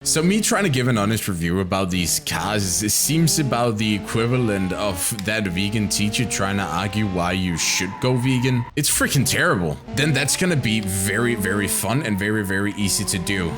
So me trying to give an honest review about these cars, it seems about the equivalent of that vegan teacher trying to argue why you should go vegan. It's freaking terrible. Then that's gonna be very, very fun and very, very easy to do.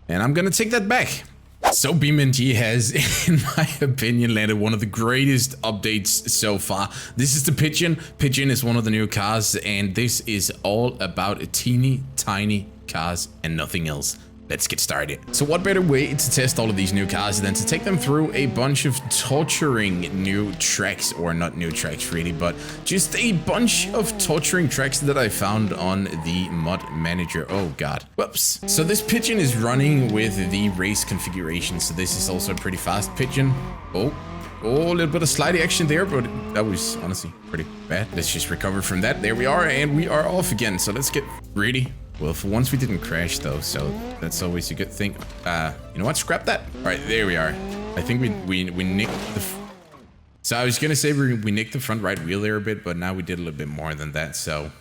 And I'm gonna take that back. So BeamNG has, in my opinion, landed one of the greatest updates so far. This is the Pigeon. Pigeon is one of the new cars, and this is all about teeny tiny cars and nothing else. Let's get started. So what better way to test all of these new cars than to take them through a bunch of torturing new tracks, or not new tracks really, but just a bunch of torturing tracks that I found on the mod manager. Oh god. Whoops. So this Pigeon is running with the race configuration. So this is also a pretty fast Pigeon. Oh, a little bit of slidey action there, but that was honestly pretty bad. Let's just recover from that. There we are, and we are off again. So let's get ready. Well, for once we didn't crash though, so that's always a good thing. You know what? Scrap that. All right, there we are. I think we nicked the... So I was gonna say we nicked the front right wheel there a bit, but now we did a little bit more than that, so...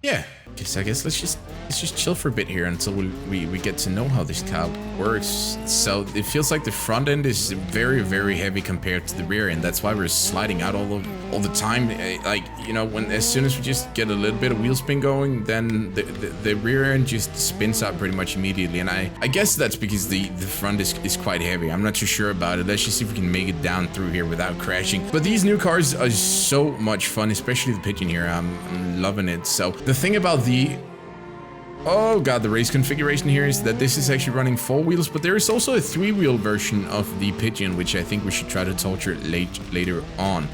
Yeah, I guess let's just chill for a bit here until we get to know how this car works. So it feels like the front end is very, very heavy compared to the rear end. That's why we're sliding out all the time. Like, you know, as soon as we just get a little bit of wheel spin going, then the rear end just spins out pretty much immediately. And I guess that's because the front is quite heavy. I'm not too sure about it. Let's just see if we can make it down through here without crashing. But these new cars are so much fun, especially the Pigeon here. I'm loving it. So the thing about the the race configuration here is that this is actually running 4 wheels, but there is also a 3-wheel version of the Pigeon, which I think we should try to torture later on.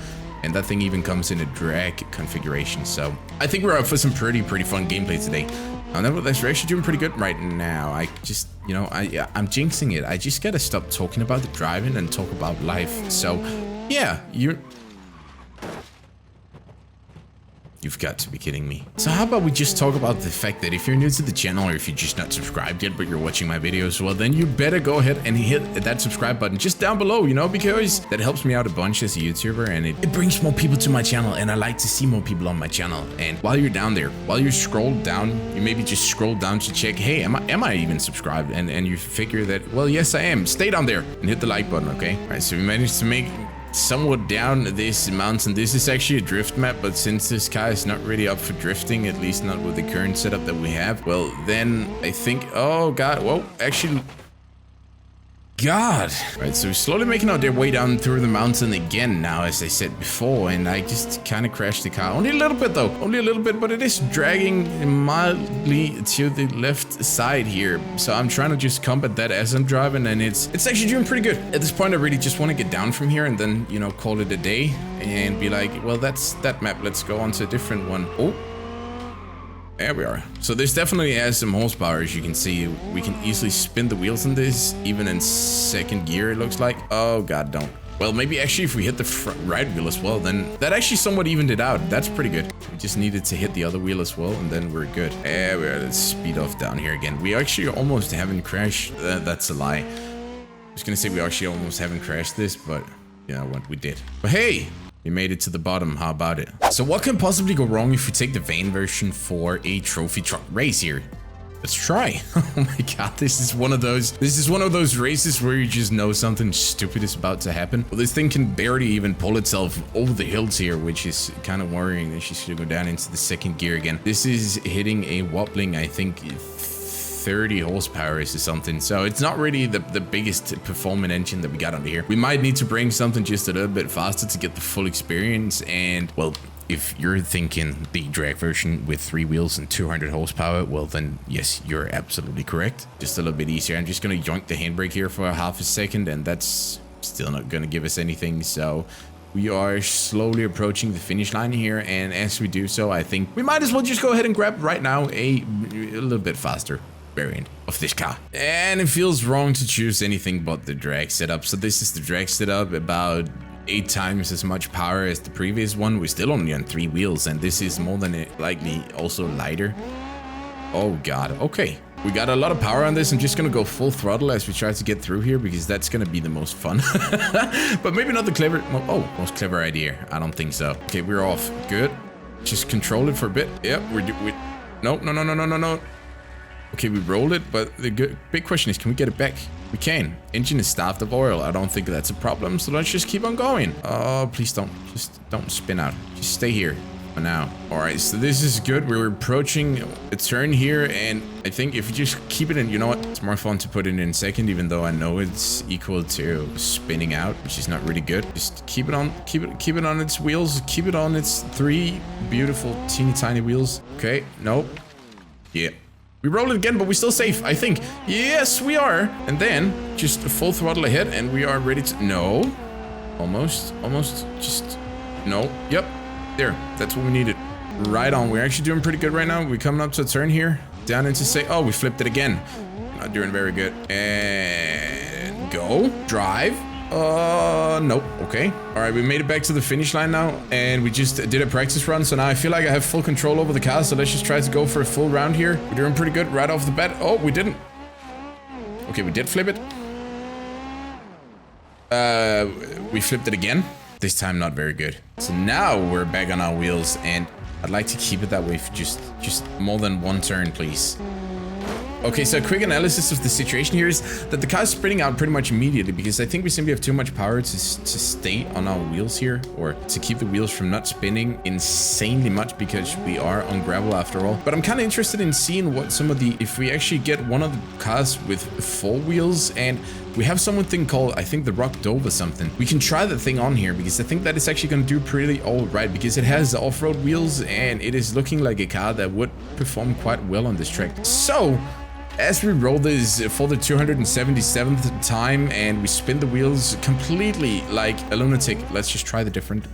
And that thing even comes in a drag configuration. So I think we're up for some pretty fun gameplay today. Nevertheless, we're actually doing pretty good right now. I just, you know, I'm jinxing it. I just gotta stop talking about the driving and talk about life. So yeah, You've got to be kidding me. So how about we just talk about the fact that if you're new to the channel, or if you're just not subscribed yet, but you're watching my videos, well, then you better go ahead and hit that subscribe button just down below, you know, because that helps me out a bunch as a YouTuber, and it brings more people to my channel, and I like to see more people on my channel. And while you're down there, while you scroll down, you maybe just scroll down to check, hey, am I even subscribed? And you figure that, well, yes, I am. Stay down there and hit the like button, okay? All right, so we managed to make somewhat down this mountain. This is actually a drift map, but since this car is not really up for drifting, at least not with the current setup that we have, well, then I think, oh god, well, actually, god. Right, so we're slowly making our way down through the mountain again now, as I said before, and I just kind of crashed the car. Only a little bit though, only a little bit, but it is dragging mildly to the left side here. So I'm trying to just combat that as I'm driving, and it's actually doing pretty good. At this point, I really just want to get down from here and then, you know, call it a day and be like, well, that's that map. Let's go on to a different one. Oh. There we are. So this definitely has some horsepower, as you can see. We can easily spin the wheels in this, even in second gear, it looks like. Oh god, don't. Well, maybe actually if we hit the front right wheel as well, then that actually somewhat evened it out. That's pretty good. We just needed to hit the other wheel as well, and then we're good. There we are. Let's speed off down here again. We actually almost haven't crashed. That's a lie. I was gonna say we actually almost haven't crashed this, but you know what, we did. But hey! We made it to the bottom, how about it? So what can possibly go wrong if we take the van version for a trophy truck race here? Let's try. Oh my god, this is one of those races where you just know something stupid is about to happen. Well, this thing can barely even pull itself over the hills here, which is kind of worrying. That she should go down into the second gear again. This is hitting a wobbling, I think, 30 horsepower or something, so it's not really the biggest performing engine that we got under here. We might need to bring something just a little bit faster to get the full experience. And well, if you're thinking the drag version with 3 wheels and 200 horsepower, well then yes, you're absolutely correct. Just a little bit easier. I'm just gonna yoink the handbrake here for half a second, and that's still not gonna give us anything. So we are slowly approaching the finish line here, and as we do so, I think we might as well just go ahead and grab right now a little bit faster variant of this car. And it feels wrong to choose anything but the drag setup. So this is the drag setup, about 8 times as much power as the previous one. We're still only on 3 wheels, and this is more than likely also lighter. Oh god, okay. We got a lot of power on this. I'm just gonna go full throttle as we try to get through here, because that's gonna be the most fun. But maybe not the most clever idea. I don't think so. Okay, we're off. Good. Just control it for a bit. Yep, no. Okay, we rolled it, but the big question is, can we get it back? We can. Engine is starved of oil. I don't think that's a problem, so let's just keep on going. Oh, please don't. Just don't spin out. Just stay here for now. All right, so this is good. We're approaching a turn here, and I think if you just keep it in, you know what? It's more fun to put it in second, even though I know it's equal to spinning out, which is not really good. Just keep it on, keep it on its wheels. Keep it on its 3 beautiful, teeny tiny wheels. Okay, nope. Yeah. We roll it again, but we're still safe, I think. Yes, we are. And then just full throttle ahead, and we are ready to... No. Almost. Just... No. Yep. There. That's what we needed. Right on. We're actually doing pretty good right now. We're coming up to a turn here. Down into say... Oh, we flipped it again. Not doing very good. And... Go. Drive. Nope. Okay. All right, we made it back to the finish line now, and we just did a practice run, so now I feel like I have full control over the car, so let's just try to go for a full round here. We're doing pretty good right off the bat. Oh, we didn't. Okay, we did flip it. We flipped it again. This time, not very good. So now we're back on our wheels, and I'd like to keep it that way for just more than one turn, please. Okay, so a quick analysis of the situation here is that the car is spinning out pretty much immediately because I think we simply have too much power to stay on our wheels here, or to keep the wheels from not spinning insanely much because we are on gravel after all. But I'm kind of interested in seeing what some of the, if we actually get one of the cars with 4 wheels, and we have something called, I think, the Rock Dove or something. We can try that thing on here because I think that it's actually going to do pretty all right because it has off-road wheels and it is looking like a car that would perform quite well on this track. So, as we roll this for the 277th time and we spin the wheels completely like a lunatic, let's just try the different...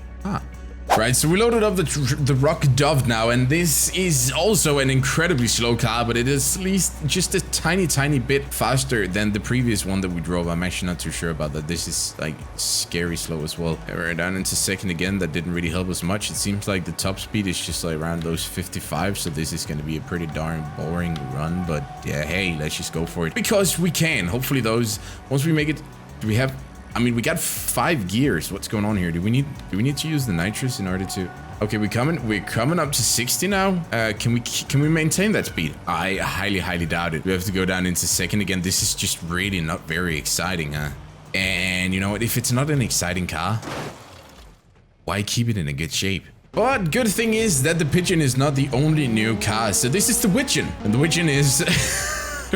Right, so we loaded up the Rock Dove now, and this is also an incredibly slow car, but it is at least just a tiny bit faster than the previous one that we drove. I'm actually not too sure about that. This is like scary slow as well. We're down into second again. That didn't really help us much. It seems like the top speed is just like around those 55, so this is going to be a pretty darn boring run, but yeah, hey, let's just go for it because we can. Hopefully those, once we make it, do we have... I mean, we got 5 gears. What's going on here? Do we need to use the nitrous in order to... Okay, we're coming up to 60 now. Can we maintain that speed? I highly doubt it. We have to go down into second again. This is just really not very exciting, huh? And you know what? If it's not an exciting car, why keep it in a good shape? But good thing is that the Pigeon is not the only new car. So this is the Widgeon, and the Widgeon is...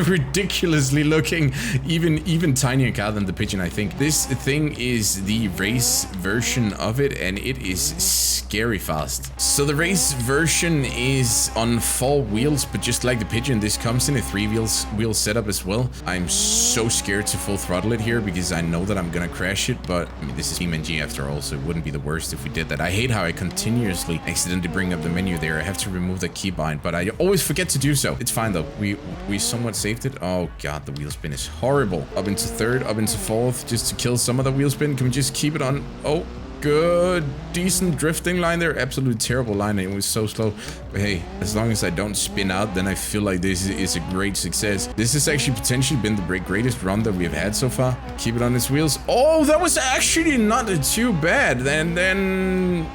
ridiculously looking, even tinier car than the Pigeon, I think. This thing is the race version of it, and it is scary fast. So the race version is on 4 wheels, but just like the Pigeon, this comes in a 3 wheel setup as well. I'm so scared to full throttle it here because I know that I'm gonna crash it, but I mean, this is BeamNG after all, so it wouldn't be the worst if we did that. I hate how I continuously accidentally bring up the menu there. I have to remove the keybind, but I always forget to do so. It's fine though. We somewhat saved it. Oh god, the wheel spin is horrible. Up into third, up into fourth, just to kill some of the wheel spin. Can we just keep it on? Oh, good. Decent drifting line there. Absolutely terrible line. It was so slow. But hey, as long as I don't spin out, then I feel like this is a great success. This has actually potentially been the greatest run that we've had so far. Keep it on its wheels. Oh, that was actually not too bad. And then...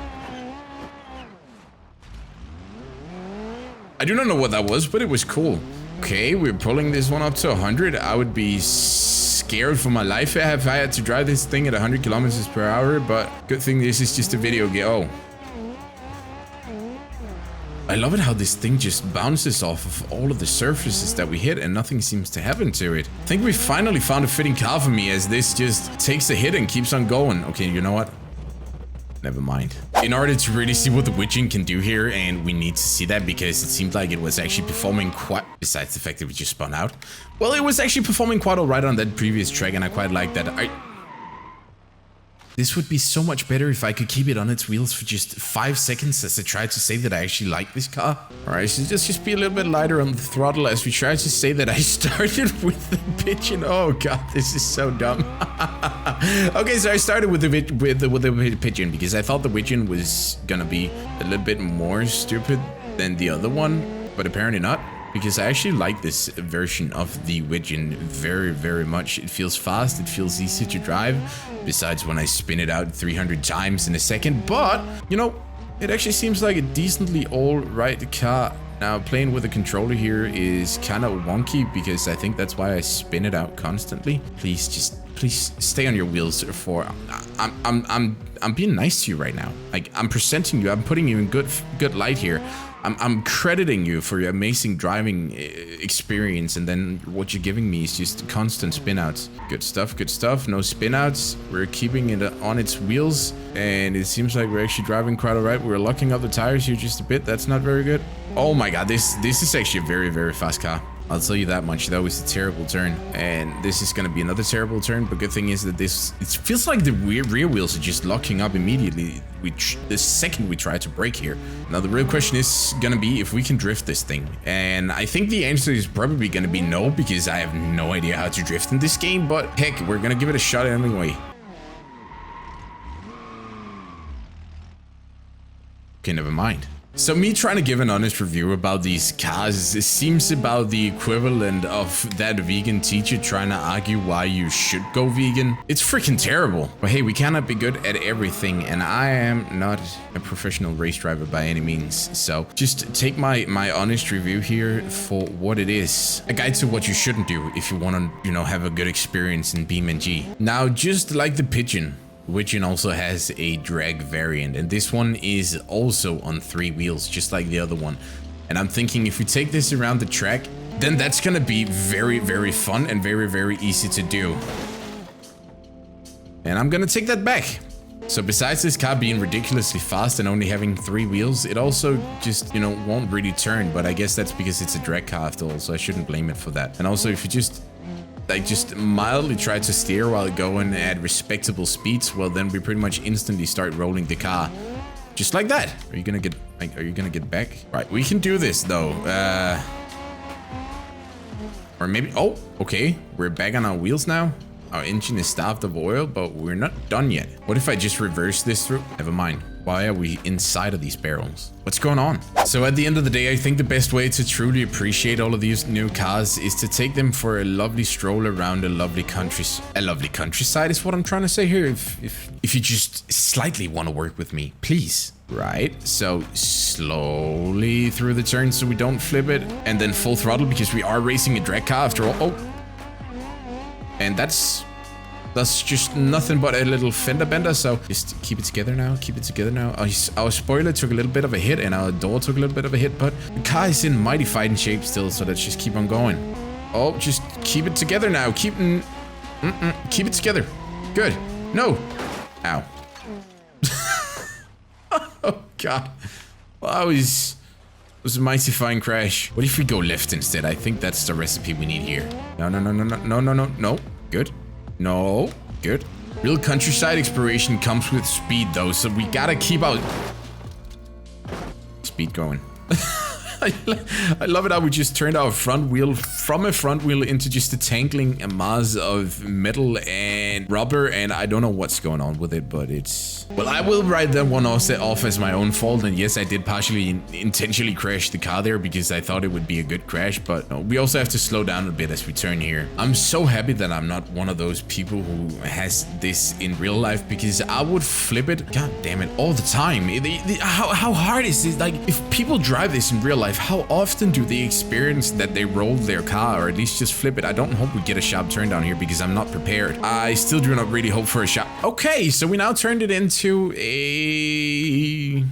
I do not know what that was, but it was cool. Okay, we're pulling this one up to 100. I would be scared for my life if I had to drive this thing at 100 kilometers per hour, but good thing this is just a video game. Oh. I love it how this thing just bounces off of all of the surfaces that we hit and nothing seems to happen to it. I think we finally found a fitting car for me as this just takes a hit and keeps on going. Okay, you know what? Never mind. In order to really see what the Widgeon can do here, and we need to see that because it seemed like it was actually performing quite, besides the fact that we just spun out. Well, it was actually performing quite alright on that previous track, and I quite like that. This would be so much better if I could keep it on its wheels for just 5 seconds as I tried to say that I actually like this car. Alright, so just be a little bit lighter on the throttle as we try to say that I started with the Pigeon. Oh god, this is so dumb. Okay, so I started with the Pigeon because I thought the Widgeon was gonna be a little bit more stupid than the other one, but apparently not. Because I actually like this version of the Widgeon very much. It feels fast, it feels easy to drive, besides when I spin it out 300 times in a second. But, you know, it actually seems like a decently alright car Now, playing with the controller here is kind of wonky because I think that's why I spin it out constantly. Please stay on your wheels for I'm being nice to you right now. Like, I'm presenting you, I'm putting you in good light here. I'm crediting you for your amazing driving experience, and then what you're giving me is just constant spin-outs. Good stuff, good stuff. No spin-outs. We're keeping it on its wheels, and it seems like we're actually driving quite alright. We're locking up the tires here just a bit. That's not very good. Oh my god, this is actually a very, very fast car. I'll tell you that much. That was a terrible turn, and this is going to be another terrible turn. But good thing is that it feels like the rear wheels are just locking up immediately. The second we try to brake here. Now the real question is going to be if we can drift this thing, and I think the answer is probably going to be no, because I have no idea how to drift in this game. But heck, we're going to give it a shot anyway. Okay, never mind. So me trying to give an honest review about these cars, it seems about the equivalent of that vegan teacher trying to argue why you should go vegan. It's freaking terrible. But hey, we cannot be good at everything, and I am not a professional race driver by any means. So just take my honest review here for what it is. A guide to what you shouldn't do if you want to, have a good experience in BeamNG. Now, just like the Pigeon, which also has a drag variant, and this one is also on 3 wheels, just like the other one. And I'm thinking if we take this around the track, then that's gonna be very, very fun and very, very easy to do. And I'm gonna take that back. So besides this car being ridiculously fast and only having 3 wheels, it also just, won't really turn. But I guess that's because it's a drag car after all, so I shouldn't blame it for that. And also, if you just mildly try to steer while going at respectable speeds, well, then we pretty much instantly start rolling the car, just like that. Are you gonna get back? Right, we can do this though. Or maybe, oh, okay, we're back on our wheels now. Our engine is starved of oil, but we're not done yet. What if I just reverse this through? Never mind. Why are we inside of these barrels? What's going on? So at the end of the day, I think the best way to truly appreciate all of these new cars is to take them for a lovely stroll around a lovely countryside is what I'm trying to say here. If you just slightly want to work with me, please. Right, so slowly through the turn so we don't flip it, and then full throttle because we are racing a drag car after all. Oh, and that's just nothing but a little fender bender, so just keep it together now, keep it together now. Our spoiler took a little bit of a hit, and our door took a little bit of a hit, but the car is in mighty fighting shape still, so let's just keep on going. Oh, just keep it together now, keep it together. Good. No. Ow. Oh god. Well, that was a mighty fine crash. What if we go left instead? I think that's the recipe we need here. No. Good. No. Good. Real countryside exploration comes with speed though, so we gotta keep out speed going. I love it how we just turned our front wheel from a front wheel into just a tangling mass of metal and rubber, and I don't know what's going on with it, but it's... Well, I will write that one off as my own fault, and yes, I did partially intentionally crash the car there because I thought it would be a good crash, but no, we also have to slow down a bit as we turn here. I'm so happy that I'm not one of those people who has this in real life, because I would flip it, god damn it, all the time. How hard is this? Like, if people drive this in real life, how often do they experience that they roll their car, or at least just flip it? I don't hope we get a sharp turn down here because I'm not prepared. I still do not really hope for a sharp... Okay, so we now turned it into a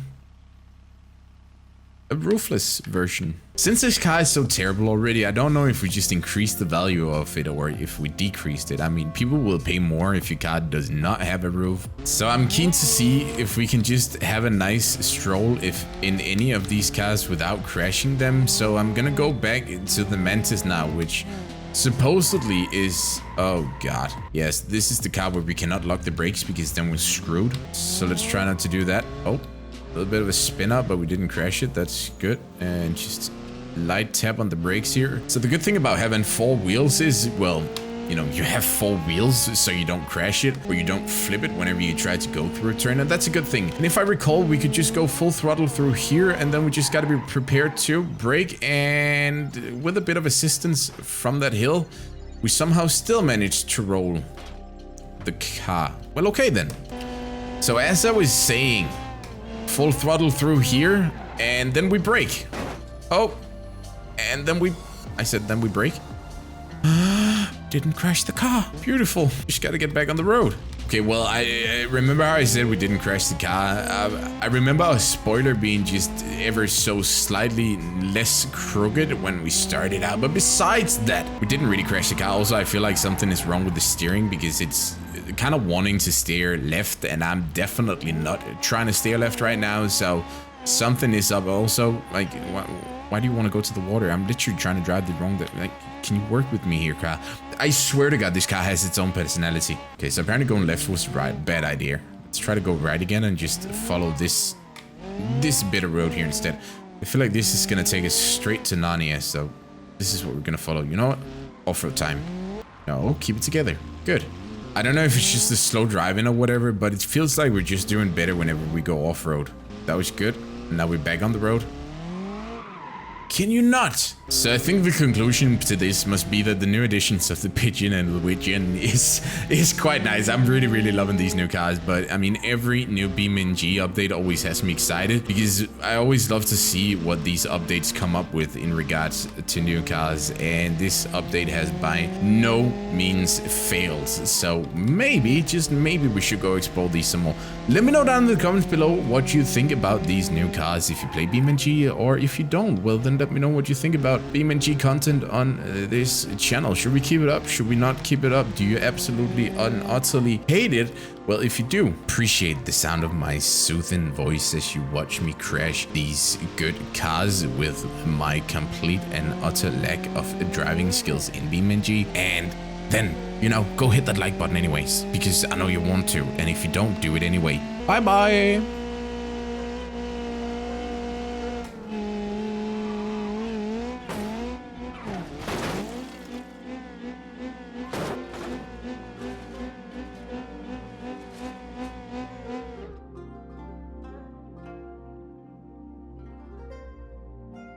roofless version. Since this car is so terrible already, I don't know if we just increased the value of it or if we decreased it. I mean, people will pay more if your car does not have a roof. So I'm keen to see if we can just have a nice stroll if in any of these cars without crashing them. So I'm gonna go back to the Mantis now, which supposedly is... Oh god. Yes, this is the car where we cannot lock the brakes because then we're screwed. So let's try not to do that. Oh, a little bit of a spin up, but we didn't crash it. That's good. And just light tap on the brakes here. So the good thing about having 4 wheels is, well, you have 4 wheels so you don't crash it or you don't flip it whenever you try to go through a turn, and that's a good thing. And if I recall, we could just go full throttle through here, and then we just got to be prepared to brake, and with a bit of assistance from that hill, we somehow still managed to roll the car. Well, okay then. So as I was saying, full throttle through here, and then we brake. Oh, and then then we brake. Didn't crash the car. Beautiful. Just gotta get back on the road. Okay, well, I remember how I said we didn't crash the car. I remember our spoiler being just ever so slightly less crooked when we started out. But besides that, we didn't really crash the car. Also, I feel like something is wrong with the steering because it's kind of wanting to steer left, and I'm definitely not trying to steer left right now. So something is up. Also, like, why do you want to go to the water? I'm literally trying to drive the wrong. Like, can you work with me here, car? I swear to God, this car has its own personality. Okay, so apparently going left was right. Bad idea. Let's try to go right again and just follow this bit of road here instead. I feel like this is gonna take us straight to Narnia, so this is what we're gonna follow. You know what? Off-road time. No, keep it together. Good. I don't know if it's just the slow driving or whatever, but it feels like we're just doing better whenever we go off-road. That was good. Now we're back on the road. Can you not? So I think the conclusion to this must be that the new additions of the Pigeon and the Widgeon is quite nice. I'm really loving these new cars, but I mean, every new BeamNG update always has me excited because I always love to see what these updates come up with in regards to new cars, and this update has by no means failed. So maybe, just maybe, we should go explore these some more. Let me know down in the comments below what you think about these new cars, if you play BeamNG, or if you don't, well then let me know what you think about BeamNG content on this channel. Should we keep it up? Should we not keep it up? Do you absolutely and utterly hate it? Well, if you do, appreciate the sound of my soothing voice as you watch me crash these good cars with my complete and utter lack of driving skills in BeamNG. And then, you know, go hit that like button anyways, because I know you want to. And if you don't, do it anyway. Bye bye.